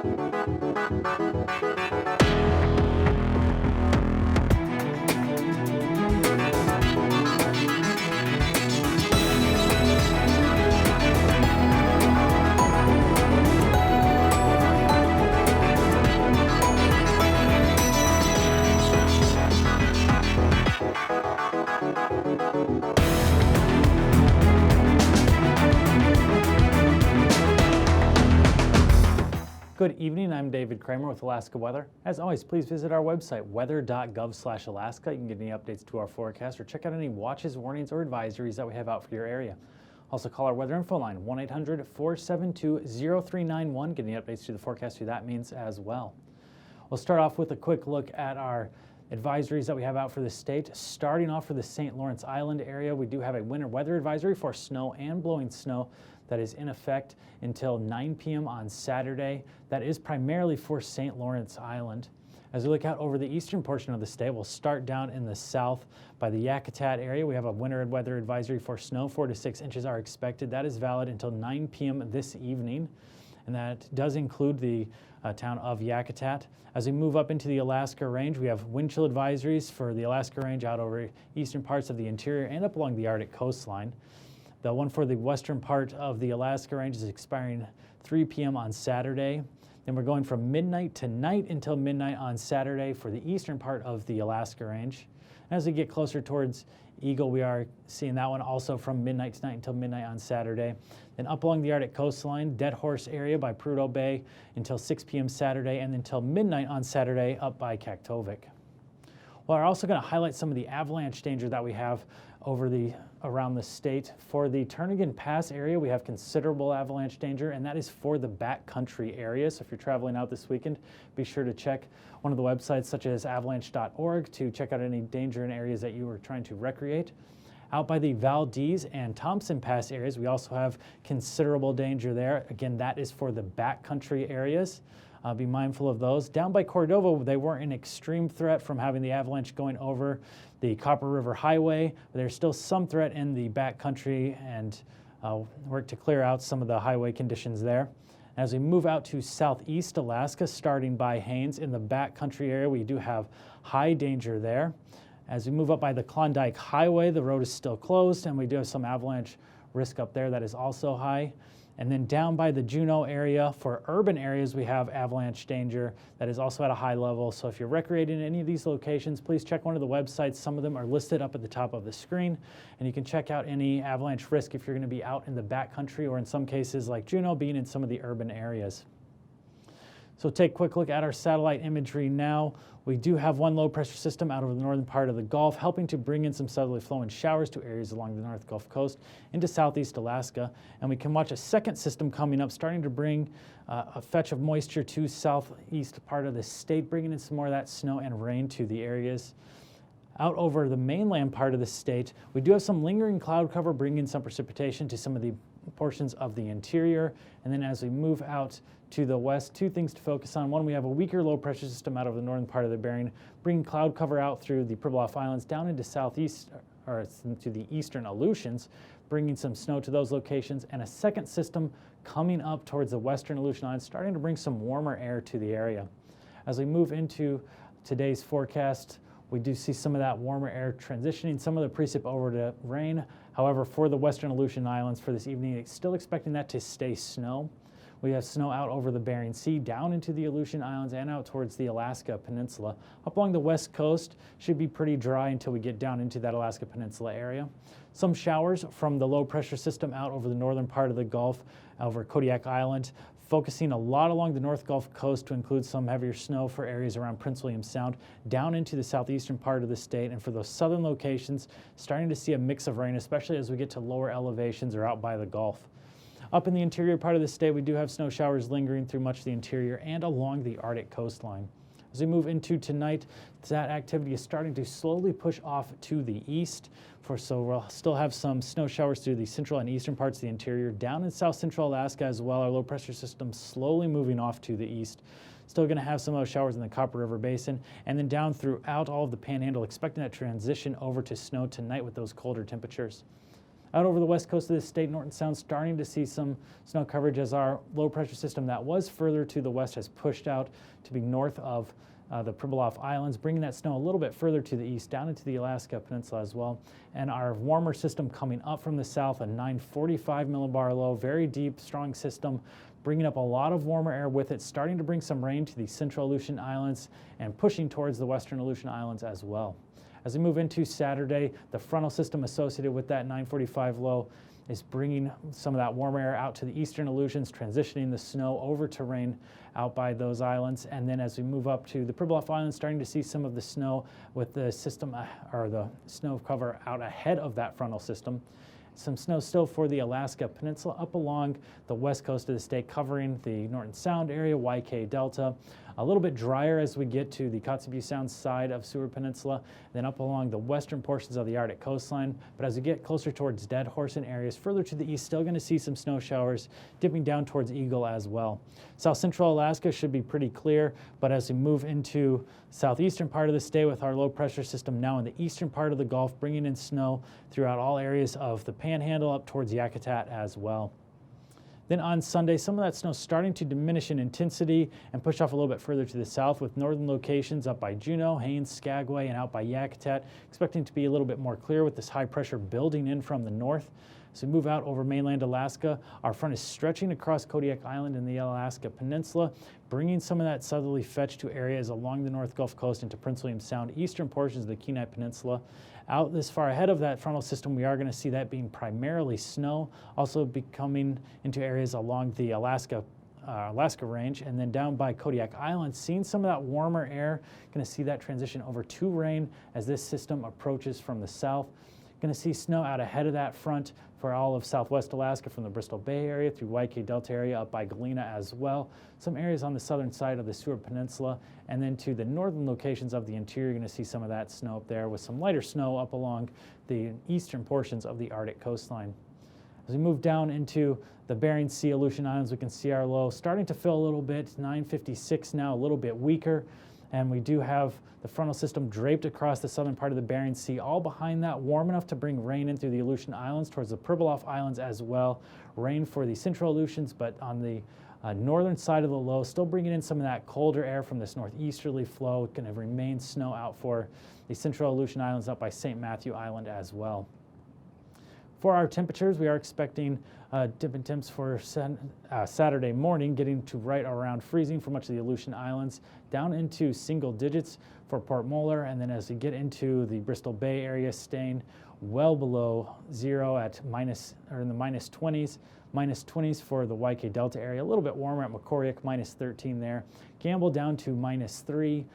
Good evening, I'm David Kramer with Alaska Weather. As always, please visit our website, weather.gov/Alaska. You can get any updates to our forecast or check out any watches, warnings, or advisories that we have out for your area. Also call our weather info line, 1-800-472-0391. Get any updates to the forecast through that means as well. We'll start off with a quick look at our advisories that we have out for the state. Starting off for the St. Lawrence Island area, we do have a winter weather advisory for snow and blowing snow that is in effect until 9 p.m. on Saturday. That is primarily for St. Lawrence Island. As we look out over the eastern portion of the state, we'll start down in the south by the Yakutat area. We have a winter weather advisory for snow. 4 to 6 inches are expected. That is valid until 9 p.m. this evening, and that does include the town of Yakutat. As we move up into the Alaska Range, we have wind chill advisories for the Alaska Range out over eastern parts of the interior and up along the Arctic coastline. The one for the western part of the Alaska Range is expiring 3 p.m. on Saturday. Then we're going from midnight to night until midnight on Saturday for the eastern part of the Alaska Range. And as we get closer towards Eagle, we are seeing that one also from midnight tonight until midnight on Saturday. Then up along the Arctic coastline, Dead Horse area by Prudhoe Bay until 6 p.m. Saturday, and until midnight on Saturday up by Kaktovik. Well, we're also going to highlight some of the avalanche danger that we have around the state. For the Turnagain Pass area, we have considerable avalanche danger, and that is for the backcountry area. So if you're traveling out this weekend, be sure to check one of the websites such as avalanche.org to check out any danger in areas that you are trying to recreate. Out by the Valdez and Thompson Pass areas, we also have considerable danger there. Again, that is for the backcountry areas. Be mindful of those. Down by Cordova, they weren't an extreme threat from having the avalanche going over the Copper River Highway, but there's still some threat in the backcountry, and work to clear out some of the highway conditions there. As we move out to southeast Alaska, starting by Haines in the backcountry area, we do have high danger there. As we move up by the Klondike Highway, the road is still closed, and we do have some avalanche risk up there that is also high. And then down by the Juneau area, for urban areas, we have avalanche danger that is also at a high level. So if you're recreating in any of these locations, please check one of the websites. Some of them are listed up at the top of the screen, and you can check out any avalanche risk if you're going to be out in the backcountry, or in some cases like Juneau, being in some of the urban areas. So take a quick look at our satellite imagery now. We do have one low pressure system out over the northern part of the Gulf, helping to bring in some southerly flowing showers to areas along the North Gulf Coast into southeast Alaska. And we can watch a second system coming up, starting to bring a fetch of moisture to southeast part of the state, bringing in some more of that snow and rain to the areas. Out over the mainland part of the state, we do have some lingering cloud cover, bringing some precipitation to some of the portions of the interior. And then as we move out to the west, two things to focus on. One, we have a weaker low pressure system out of the northern part of the Bering, bringing cloud cover out through the Pribilof Islands down into southeast, or to the eastern Aleutians, bringing some snow to those locations. And a second system coming up towards the western Aleutian Islands, starting to bring some warmer air to the area. As we move into today's forecast, we do see some of that warmer air transitioning, some of the precip over to rain. However, for the western Aleutian Islands for this evening, still expecting that to stay snow. We have snow out over the Bering Sea, down into the Aleutian Islands, and out towards the Alaska Peninsula. Up along the west coast, should be pretty dry until we get down into that Alaska Peninsula area. Some showers from the low pressure system out over the northern part of the Gulf, over Kodiak Island, focusing a lot along the North Gulf Coast to include some heavier snow for areas around Prince William Sound, down into the southeastern part of the state. And for those southern locations, starting to see a mix of rain, especially as we get to lower elevations or out by the Gulf. Up in the interior part of the state, we do have snow showers lingering through much of the interior and along the Arctic coastline. As we move into tonight, that activity is starting to slowly push off to the east. So we'll still have some snow showers through the central and eastern parts of the interior, down in south central Alaska as well. Our low pressure system slowly moving off to the east. Still going to have some of those showers in the Copper River Basin, and then down throughout all of the Panhandle, expecting that transition over to snow tonight with those colder temperatures. Out over the west coast of the state, Norton Sound starting to see some snow coverage as our low pressure system that was further to the west has pushed out to be north of the Pribilof Islands, bringing that snow a little bit further to the east, down into the Alaska Peninsula as well. And our warmer system coming up from the south, a 945 millibar low, very deep, strong system, bringing up a lot of warmer air with it, starting to bring some rain to the central Aleutian Islands and pushing towards the western Aleutian Islands as well. As we move into Saturday, the frontal system associated with that 945 low is bringing some of that warm air out to the eastern Aleutians, transitioning the snow over to rain out by those islands. And then as we move up to the Pribilof Islands, starting to see some of the snow with the system or the snow cover out ahead of that frontal system. Some snow still for the Alaska Peninsula up along the west coast of the state, covering the Norton Sound area, YK Delta. A little bit drier as we get to the Kotzebue Sound side of Seward Peninsula, then up along the western portions of the Arctic coastline. But as we get closer towards Dead Horse and areas further to the east, still going to see some snow showers dipping down towards Eagle as well. South central Alaska should be pretty clear, but as we move into southeastern part of the state with our low pressure system now in the eastern part of the Gulf, bringing in snow throughout all areas of the Panhandle up towards Yakutat as well. Then on Sunday, some of that snow starting to diminish in intensity and push off a little bit further to the south, with northern locations up by Juneau, Haines, Skagway, and out by Yakutat, expecting to be a little bit more clear with this high pressure building in from the north. As we move out over mainland Alaska, our front is stretching across Kodiak Island and the Alaska Peninsula, bringing some of that southerly fetch to areas along the North Gulf Coast into Prince William Sound, eastern portions of the Kenai Peninsula. Out this far ahead of that frontal system, we are going to see that being primarily snow, also becoming into areas along the Alaska range, and then down by Kodiak Island, seeing some of that warmer air. Going to see that transition over to rain as this system approaches from the south. Going to see snow out ahead of that front for all of southwest Alaska, from the Bristol Bay area through YK Delta area up by Galena as well. Some areas on the southern side of the Seward Peninsula, and then to the northern locations of the interior, you're going to see some of that snow up there, with some lighter snow up along the eastern portions of the Arctic coastline. As we move down into the Bering Sea, Aleutian Islands, we can see our low starting to fill a little bit, 956 now, a little bit weaker. And we do have the frontal system draped across the southern part of the Bering Sea, all behind that, warm enough to bring rain in through the Aleutian Islands towards the Pribilof Islands as well. Rain for the central Aleutians, but on the northern side of the low, still bringing in some of that colder air from this northeasterly flow. Going to remain snow out for the central Aleutian Islands up by St. Matthew Island as well. For our temperatures, we are expecting dip in temps for Saturday morning, getting to right around freezing for much of the Aleutian Islands, down into single digits for Port Moller, and then as we get into the Bristol Bay area, staying well below zero at in the minus 20s for the YK Delta area, a little bit warmer at Macoriac, minus 13 there. Gamble down to minus 3.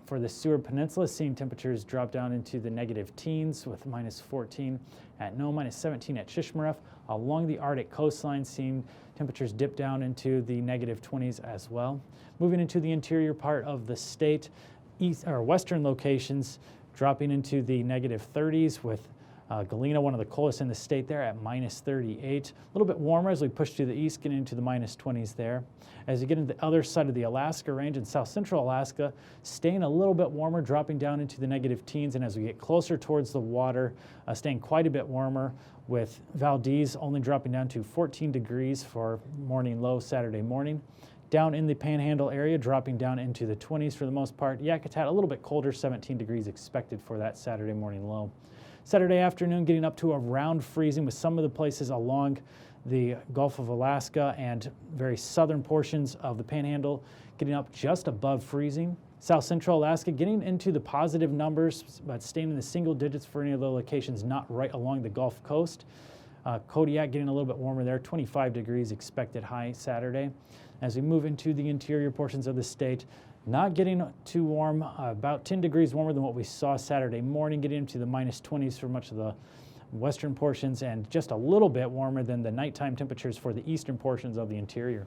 For the Seward Peninsula, seeing temperatures drop down into the negative teens with minus 14 at Nome, minus 17 at Shishmaref. Along the Arctic coastline, seeing temperatures dip down into the negative 20s as well. Moving into the interior part of the state, western locations dropping into the negative 30s, with Galena, one of the coldest in the state there, at minus 38. A little bit warmer as we push to the east, getting into the minus 20s there. As you get into the other side of the Alaska range in south central Alaska, staying a little bit warmer, dropping down into the negative teens. And as we get closer towards the water, staying quite a bit warmer, with Valdez only dropping down to 14 degrees for morning low Saturday morning. Down in the Panhandle area, dropping down into the 20s for the most part. Yakutat, a little bit colder, 17 degrees expected for that Saturday morning low. Saturday afternoon, getting up to around freezing, with some of the places along the Gulf of Alaska and very southern portions of the Panhandle getting up just above freezing. South central Alaska getting into the positive numbers, but staying in the single digits for any of the locations not right along the Gulf Coast. Kodiak getting a little bit warmer there, 25 degrees expected high Saturday. As we move into the interior portions of the state, not getting too warm, about 10 degrees warmer than what we saw Saturday morning, getting into the minus 20s for much of the western portions, and just a little bit warmer than the nighttime temperatures for the eastern portions of the interior.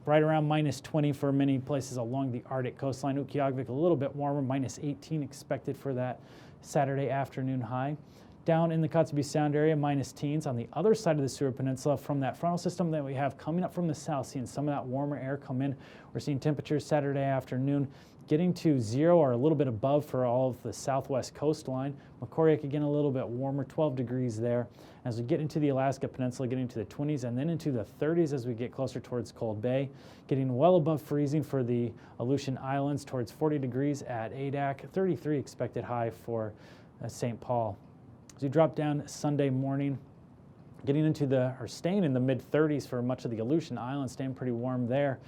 Right around minus 20 for many places along the Arctic coastline. Utqiagvik a little bit warmer, minus 18 expected for that Saturday afternoon high. Down in the Kotzebue Sound area, minus teens. On the other side of the Seward Peninsula, from that frontal system that we have coming up from the south, seeing some of that warmer air come in. We're seeing temperatures Saturday afternoon getting to 0 or a little bit above for all of the southwest coastline. Macoriac again a little bit warmer, 12 degrees there. As we get into the Alaska Peninsula, getting to the 20s and then into the 30s as we get closer towards Cold Bay. Getting well above freezing for the Aleutian Islands, towards 40 degrees at Adak, 33 expected high for St. Paul. As we drop down Sunday morning, getting into staying in the mid-30s for much of the Aleutian Islands, staying pretty warm there.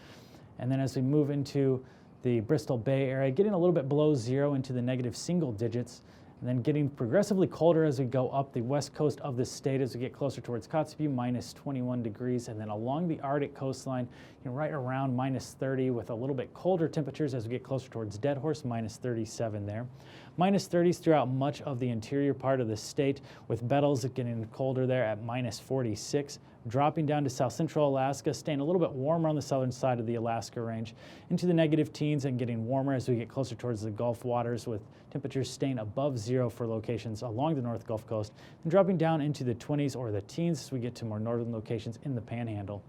And then as we move into the Bristol Bay area, getting a little bit below 0 into the negative single digits, and then getting progressively colder as we go up the west coast of the state as we get closer towards Kotzebue, minus 21 degrees, and then along the Arctic coastline, right around minus 30 with a little bit colder temperatures as we get closer towards Deadhorse, minus 37 there. Minus 30s throughout much of the interior part of the state, with Bettles getting colder there at minus 46. Dropping down to south central Alaska, staying a little bit warmer on the southern side of the Alaska range, into the negative teens and getting warmer as we get closer towards the Gulf waters, with temperatures staying above 0 for locations along the North Gulf Coast, and dropping down into the 20s or the teens as we get to more northern locations in the Panhandle.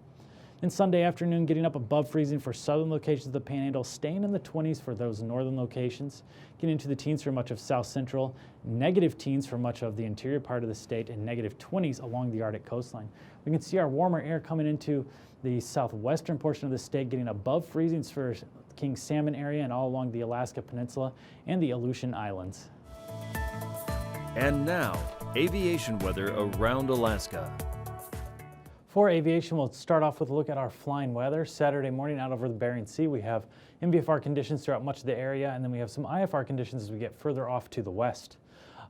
Then Sunday afternoon, getting up above freezing for southern locations of the Panhandle, staying in the 20s for those northern locations, getting into the teens for much of south central, negative teens for much of the interior part of the state, and negative 20s along the Arctic coastline. We can see our warmer air coming into the southwestern portion of the state, getting above freezing for King Salmon area and all along the Alaska Peninsula and the Aleutian Islands. And now, aviation weather around Alaska. For aviation, we'll start off with a look at our flying weather. Saturday morning out over the Bering Sea, we have MVFR conditions throughout much of the area, and then we have some IFR conditions as we get further off to the west.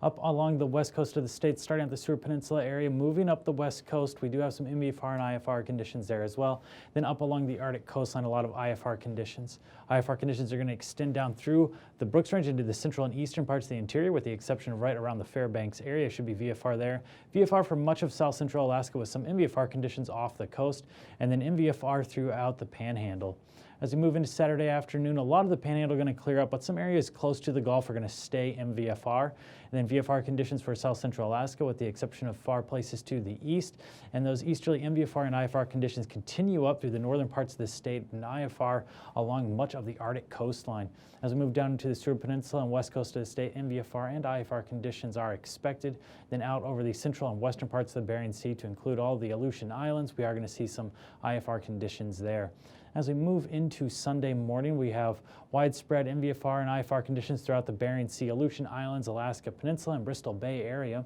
Up along the west coast of the state, starting at the Seward Peninsula area, moving up the west coast, we do have some MVFR and IFR conditions there as well. Then up along the Arctic coastline, a lot of IFR conditions. IFR conditions are going to extend down through the Brooks Range into the central and eastern parts of the interior, with the exception of right around the Fairbanks area. Should be VFR there. VFR for much of south central Alaska with some MVFR conditions off the coast, and then MVFR throughout the Panhandle. As we move into Saturday afternoon, a lot of the Panhandle are going to clear up, but some areas close to the Gulf are going to stay MVFR. And then VFR conditions for south central Alaska, with the exception of far places to the east. And those easterly MVFR and IFR conditions continue up through the northern parts of the state and IFR along much of the Arctic coastline. As we move down into the Seward Peninsula and west coast of the state, MVFR and IFR conditions are expected. Then out over the central and western parts of the Bering Sea to include all the Aleutian Islands, we are going to see some IFR conditions there. As we move into Sunday morning, we have widespread MVFR and IFR conditions throughout the Bering Sea, Aleutian Islands, Alaska Peninsula, and Bristol Bay area.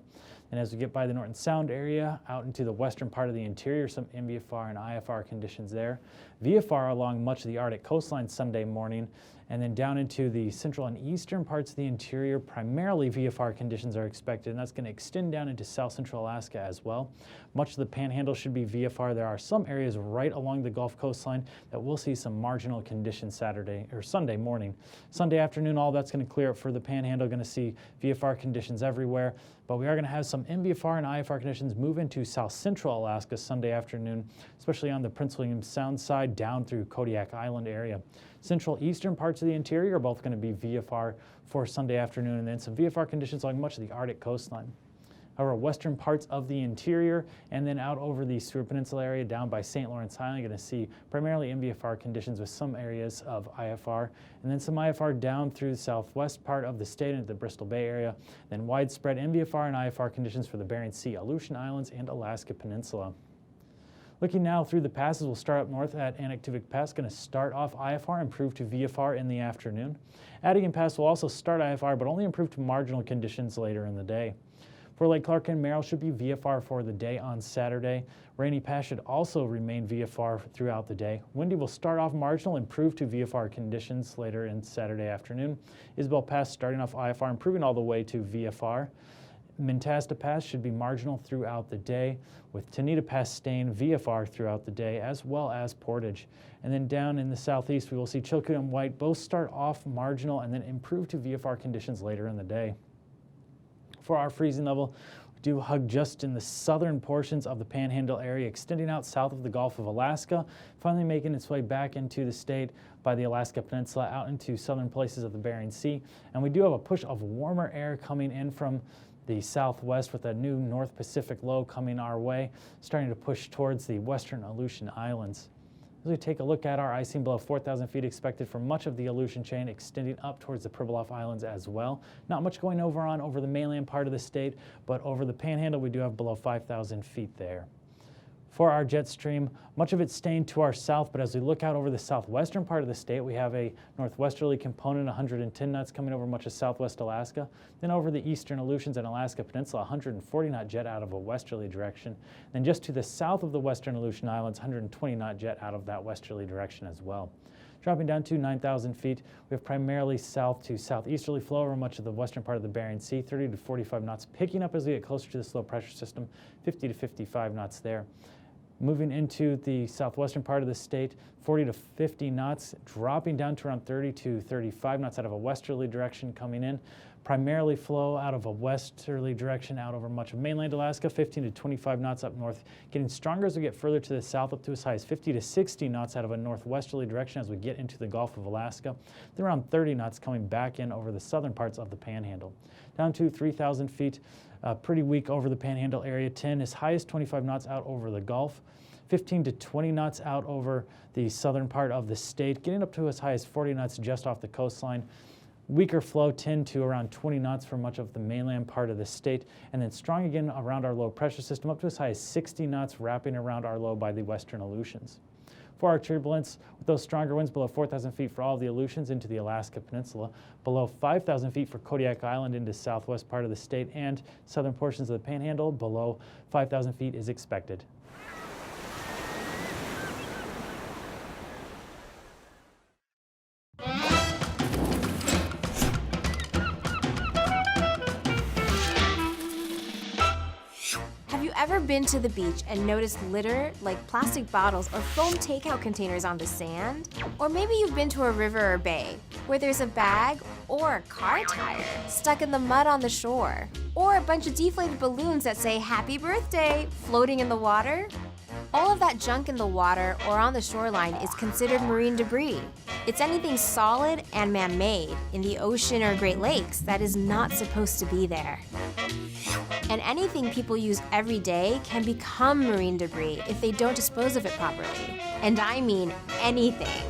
And as we get by the Norton Sound area, out into the western part of the interior, some MVFR and IFR conditions there. VFR along much of the Arctic coastline Sunday morning, and then down into the central and eastern parts of the interior, primarily VFR conditions are expected, and that's going to extend down into south central Alaska as well. Much of the Panhandle should be VFR. There are some areas right along the Gulf coastline that will see some marginal conditions Saturday or Sunday morning. Sunday afternoon, all that's going to clear up for the Panhandle. Going to see VFR conditions everywhere, but we are going to have some MVFR and IFR conditions move into south central Alaska Sunday afternoon, especially on the Prince William Sound side down through Kodiak Island area. Central eastern parts of the interior are both going to be VFR for Sunday afternoon, and then some VFR conditions along much of the Arctic coastline. However, western parts of the interior and then out over the Seward Peninsula area down by St. Lawrence Island, you're going to see primarily MVFR conditions with some areas of IFR, and then some IFR down through the southwest part of the state into the Bristol Bay area, then widespread MVFR and IFR conditions for the Bering Sea, Aleutian Islands, and Alaska Peninsula. Looking now through the passes, we'll start up north at AKwx Pass. Going to start off IFR, improve to VFR in the afternoon. Adigan Pass will also start IFR, but only improve to marginal conditions later in the day. For Lake Clark and Merrill should be VFR for the day on Saturday. Rainy Pass should also remain VFR throughout the day. Windy will start off marginal, improve to VFR conditions later in Saturday afternoon. Isabel Pass starting off IFR, improving all the way to VFR. Mentasta Pass should be marginal throughout the day, with Tanita Pass staying VFR throughout the day, as well as Portage. And then down in the southeast, we will see Chilkoot and White both start off marginal and then improve to VFR conditions later in the day. For our freezing level, we do hug just in the southern portions of the Panhandle area, extending out south of the Gulf of Alaska, finally making its way back into the state by the Alaska Peninsula, out into southern places of the Bering Sea. And we do have a push of warmer air coming in from the southwest with a new North Pacific low coming our way, starting to push towards the western Aleutian Islands. As we take a look at our icing below 4,000 feet expected for much of the Aleutian chain, extending up towards the Pribilof Islands as well. Not much going over the mainland part of the state, but over the Panhandle we do have below 5,000 feet there. For our jet stream, much of it staying to our south, but as we look out over the southwestern part of the state, we have a northwesterly component, 110 knots coming over much of southwest Alaska. Then over the eastern Aleutians and Alaska Peninsula, 140 knot jet out of a westerly direction. Then just to the south of the western Aleutian Islands, 120 knot jet out of that westerly direction as well. Dropping down to 9,000 feet, we have primarily south to southeasterly flow over much of the western part of the Bering Sea, 30 to 45 knots, picking up as we get closer to this low pressure system, 50 to 55 knots there. Moving into the southwestern part of the state, 40 to 50 knots, dropping down to around 30 to 35 knots out of a westerly direction coming in. Primarily flow out of a westerly direction out over much of mainland Alaska, 15 to 25 knots up north. Getting stronger as we get further to the south, up to as high as 50 to 60 knots out of a northwesterly direction as we get into the Gulf of Alaska. Then around 30 knots coming back in over the southern parts of the Panhandle. Down to 3,000 feet, pretty weak over the Panhandle area, 10 as high as 25 knots out over the Gulf. 15 to 20 knots out over the southern part of the state, getting up to as high as 40 knots just off the coastline. Weaker flow 10 to around 20 knots for much of the mainland part of the state, and then strong again around our low pressure system up to as high as 60 knots wrapping around our low by the western Aleutians. For our turbulence, with those stronger winds below 4,000 feet for all of the Aleutians into the Alaska Peninsula, below 5,000 feet for Kodiak Island into southwest part of the state and southern portions of the Panhandle, below 5,000 feet is expected. Ever been to the beach and noticed litter like plastic bottles or foam takeout containers on the sand? Or maybe you've been to a river or bay where there's a bag or a car tire stuck in the mud on the shore, or a bunch of deflated balloons that say happy birthday floating in the water? All of that junk in the water or on the shoreline is considered marine debris. It's anything solid and man-made in the ocean or Great Lakes that is not supposed to be there. And anything people use every day can become marine debris if they don't dispose of it properly. And I mean anything.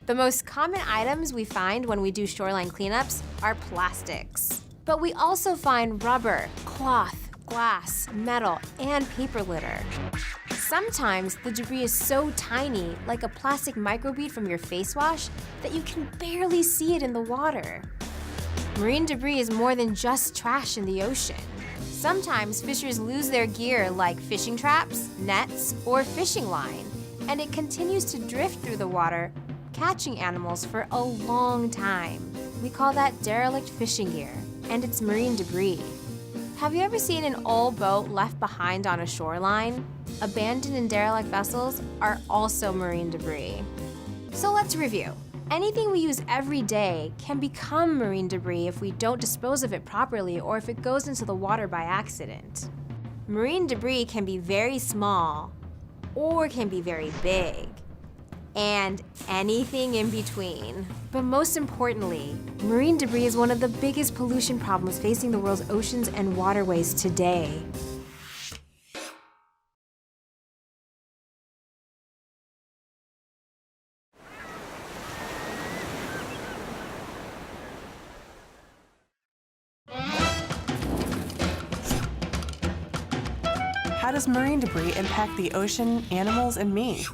The most common items we find when we do shoreline cleanups are plastics. But we also find rubber, cloth, glass, metal, and paper litter. Sometimes the debris is so tiny, like a plastic microbead from your face wash, that you can barely see it in the water. Marine debris is more than just trash in the ocean. Sometimes fishers lose their gear like fishing traps, nets, or fishing line, and it continues to drift through the water, catching animals for a long time. We call that derelict fishing gear, and it's marine debris. Have you ever seen an old boat left behind on a shoreline? Abandoned and derelict vessels are also marine debris. So let's review. Anything we use every day can become marine debris if we don't dispose of it properly or if it goes into the water by accident. Marine debris can be very small or can be very big, and anything in between. But most importantly, marine debris is one of the biggest pollution problems facing the world's oceans and waterways today. How does marine debris impact the ocean, animals, and me?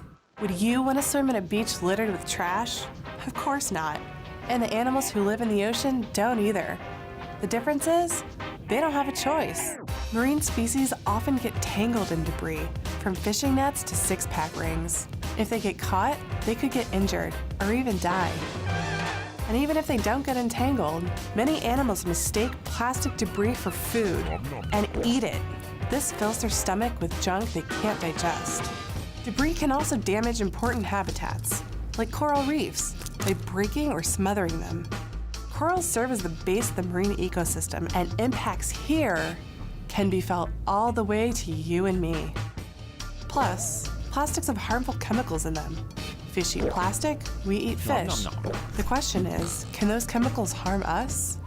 Would you want to swim in a beach littered with trash? Of course not. And the animals who live in the ocean don't either. The difference is, they don't have a choice. Marine species often get tangled in debris, from fishing nets to six-pack rings. If they get caught, they could get injured or even die. And even if they don't get entangled, many animals mistake plastic debris for food and eat it. This fills their stomach with junk they can't digest. Debris can also damage important habitats, like coral reefs, by breaking or smothering them. Corals serve as the base of the marine ecosystem, and impacts here can be felt all the way to you and me. Plus, plastics have harmful chemicals in them. Fish eat plastic, we eat fish. The question is, can those chemicals harm us?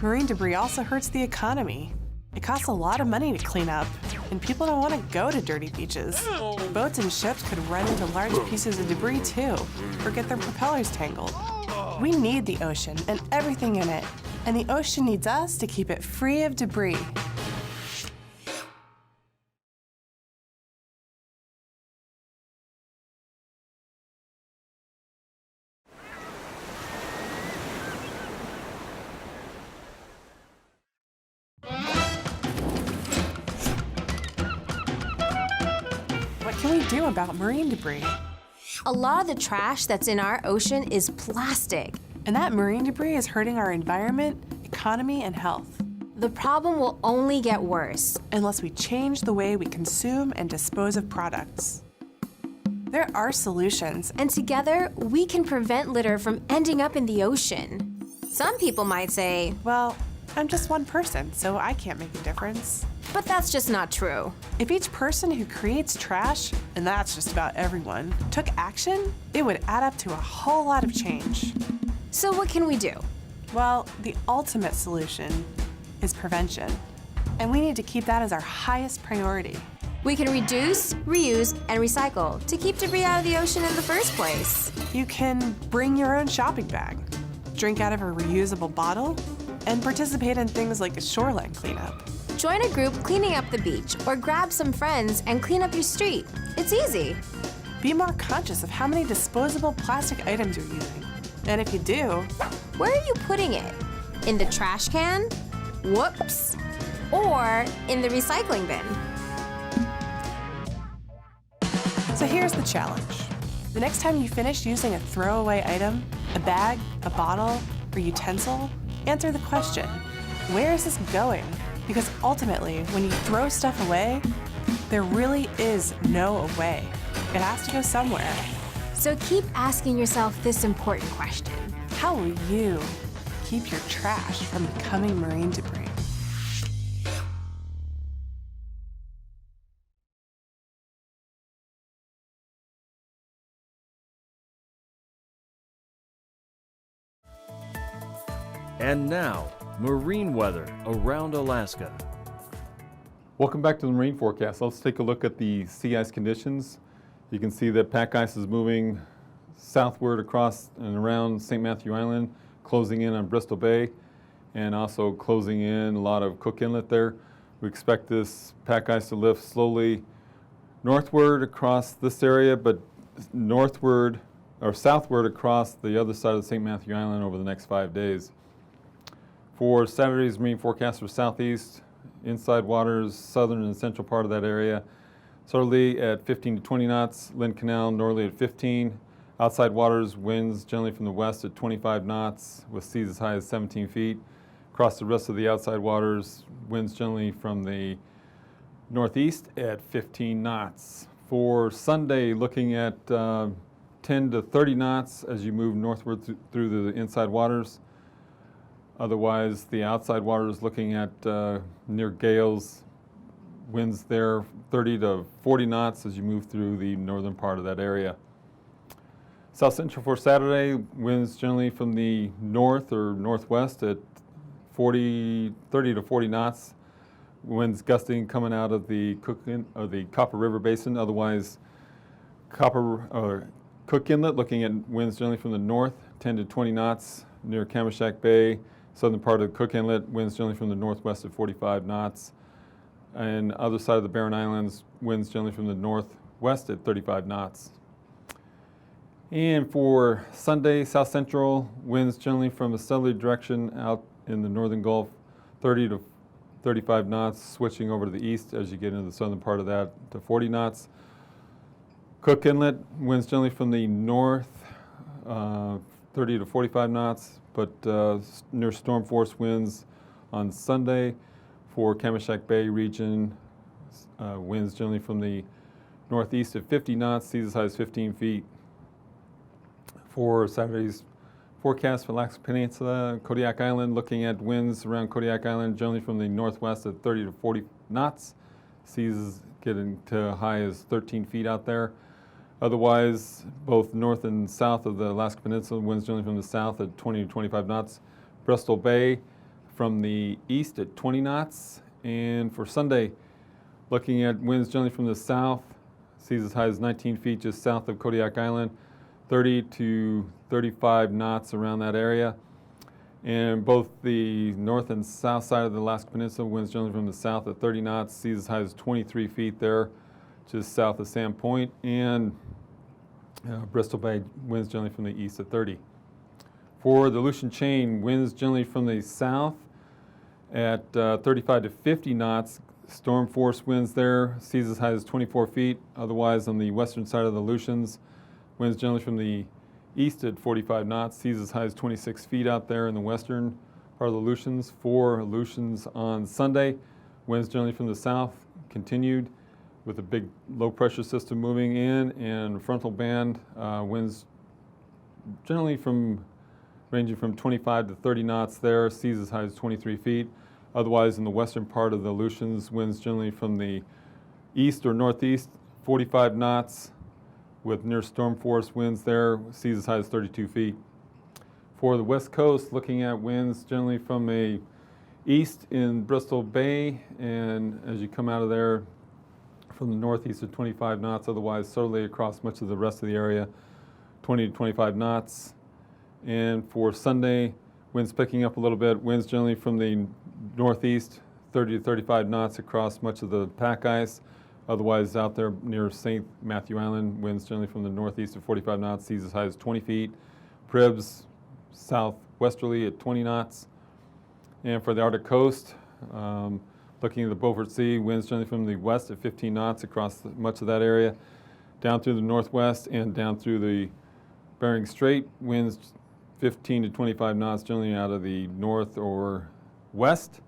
Marine debris also hurts the economy. It costs a lot of money to clean up, and people don't want to go to dirty beaches. Boats and ships could run into large pieces of debris too, or get their propellers tangled. We need the ocean and everything in it, and the ocean needs us to keep it free of debris. What can we do about marine debris? A lot of the trash that's in our ocean is plastic. And that marine debris is hurting our environment, economy, and health. The problem will only get worse. Unless we change the way we consume and dispose of products. There are solutions, And together, we can prevent litter from ending up in the ocean. Some people might say, well, I'm just one person, so I can't make a difference. but that's just not true. If each person who creates trash, and that's just about everyone, took action, it would add up to a whole lot of change. So what can we do? Well, the ultimate solution is prevention, and we need to keep that as our highest priority. We can reduce, reuse, and recycle to keep debris out of the ocean in the first place. You can bring your own shopping bag, drink out of a reusable bottle, and participate in things like a shoreline cleanup. Join a group cleaning up the beach or grab some friends and clean up your street. It's easy. Be more conscious of how many disposable plastic items you're using. And if you do, Where are you putting it? In the trash can? Whoops. Or in the recycling bin? so here's the challenge. The next time you finish using a throwaway item, a bag, a bottle, or utensil, answer the question, where is this going? Because ultimately, when you throw stuff away, there really is no away. It has to go somewhere. So keep asking yourself this important question. How will you keep your trash from becoming marine debris? And now, marine weather around Alaska. Welcome back to the marine forecast. Let's take a look at the sea ice conditions. You can see that pack ice is moving southward across and around St. Matthew Island, closing in on Bristol Bay, and also closing in a lot of Cook Inlet there. We expect this pack ice to lift slowly northward across this area, but northward or southward across the other side of St. Matthew Island over the next 5 days. For Saturday's marine forecast for southeast, inside waters, southern and central part of that area, southerly at 15 to 20 knots, Lynn Canal northerly at 15. Outside waters, winds generally from the west at 25 knots with seas as high as 17 feet. Across the rest of the outside waters, winds generally from the northeast at 15 knots. For Sunday, looking at 10 to 30 knots as you move northward through the inside waters. Otherwise, the outside waters looking at near gales, winds there 30 to 40 knots as you move through the northern part of that area. South Central for Saturday, winds generally from the north or northwest at 30 to 40 knots. Winds gusting coming out of the Copper River Basin. Otherwise, Cook Inlet looking at winds generally from the north, 10 to 20 knots near Kamishak Bay. Southern part of Cook Inlet, winds generally from the northwest at 45 knots. And other side of the Barren Islands, winds generally from the northwest at 35 knots. And for Sunday, South Central, winds generally from a southerly direction out in the northern Gulf, 30 to 35 knots, switching over to the east as you get into the southern part of that to 40 knots. Cook Inlet, winds generally from the north, 30 to 45 knots, but near storm force winds on Sunday. For Kamishak Bay region, winds generally from the northeast at 50 knots, seas as high as 15 feet. For Saturday's forecast for Alaska Peninsula, Kodiak Island, looking at winds around Kodiak Island, generally from the northwest at 30 to 40 knots. Seas getting to high as 13 feet out there. Otherwise, both north and south of the Alaska Peninsula, winds generally from the south at 20 to 25 knots. Bristol Bay, from the east at 20 knots. And for Sunday, looking at winds generally from the south, seas as high as 19 feet just south of Kodiak Island, 30 to 35 knots around that area. And both the north and south side of the Alaska Peninsula, winds generally from the south at 30 knots, seas as high as 23 feet there, just south of Sand Point, and Bristol Bay, winds generally from the east at 30. For the Aleutian Chain, winds generally from the south at 35 to 50 knots, storm force winds there, seas as high as 24 feet. Otherwise, on the western side of the Aleutians, winds generally from the east at 45 knots, seas as high as 26 feet out there in the western part of the Aleutians. For Aleutians on Sunday, winds generally from the south continued with a big low pressure system moving in, and frontal band winds generally ranging from 25 to 30 knots there, seas as high as 23 feet. Otherwise, in the western part of the Aleutians, winds generally from the east or northeast, 45 knots, with near storm force winds there, seas as high as 32 feet. For the west coast, looking at winds generally from a east in Bristol Bay, and as you come out of there from the northeast at 25 knots, otherwise southerly across much of the rest of the area, 20 to 25 knots. And for Sunday, winds picking up a little bit, winds generally from the northeast, 30 to 35 knots across much of the pack ice. Otherwise, out there near St. Matthew Island, winds generally from the northeast at 45 knots, seas as high as 20 feet. Pribs, southwesterly at 20 knots. And for the Arctic coast, looking at the Beaufort Sea, winds generally from the west at 15 knots across much of that area, down through the northwest and down through the Bering Strait, winds 15 to 25 knots generally out of the north or west.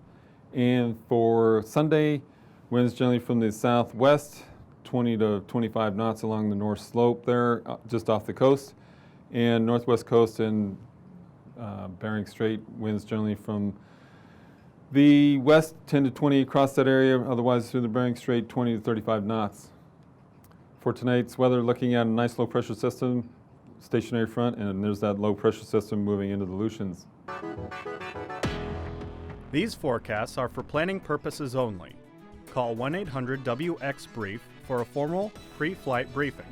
And for Sunday, winds generally from the southwest, 20 to 25 knots along the north slope there, just off the coast. And northwest coast and Bering Strait, winds generally from the west, 10 to 20 across that area, otherwise through the Bering Strait, 20 to 35 knots. For tonight's weather, looking at a nice low pressure system, stationary front, and there's that low pressure system moving into the Aleutians. These forecasts are for planning purposes only. Call 1-800-WX-BRIEF for a formal pre-flight briefing.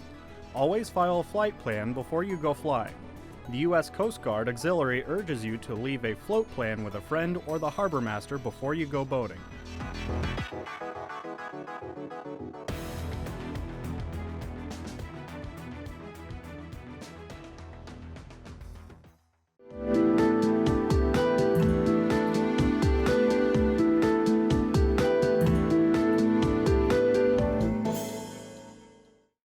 Always file a flight plan before you go flying. The U.S. Coast Guard Auxiliary urges you to leave a float plan with a friend or the harbor master before you go boating.